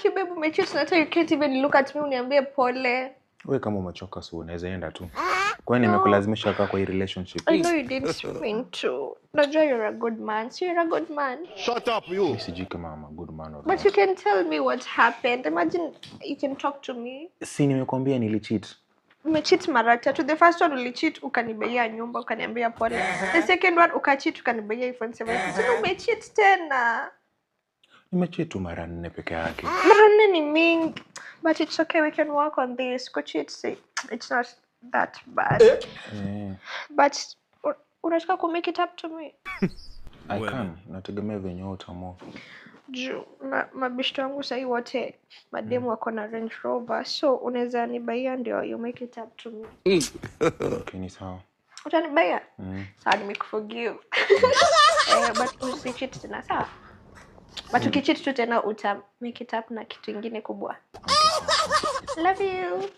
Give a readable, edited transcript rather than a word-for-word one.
Akibebu umecheat na you can't even look at me uniambie pole. Wewe kama umechoka so unaweza enda tu. Kwani nimekulazimisha kaa kwa hii relationship? I know you didn't mean to. Najua you're a good man. So you're a good man. Shut up, you. Sijui kama I'm a good man or But not. you can tell me what happened. Imagine you can talk to me. Si nimekwambia nilicheat. Umecheat mara tatu. The first one ulicheat ukanibeia nyumba ukaniambia pole. The second one ukacheat ukanibeia iPhone 7. So umecheat tena. Nimecheat tu mara 4 peke yake. Mara 4 ni mingi. But it's okay, we can work on this. Kucheat, it's not that bad. But unataka ku make it up to me? I can. Nategemea venye utamua. Juu mabishto wangu sahi wote mademu wako na Range Rover, so unaweza nibaia ndio you make it up to me. Okay, ni sawa. Utanibaia? Sawa, nimekuforgive. But usicheat tena, sawa? But ukicheat tu tena uta make it up na kitu ingine kubwa. Love you.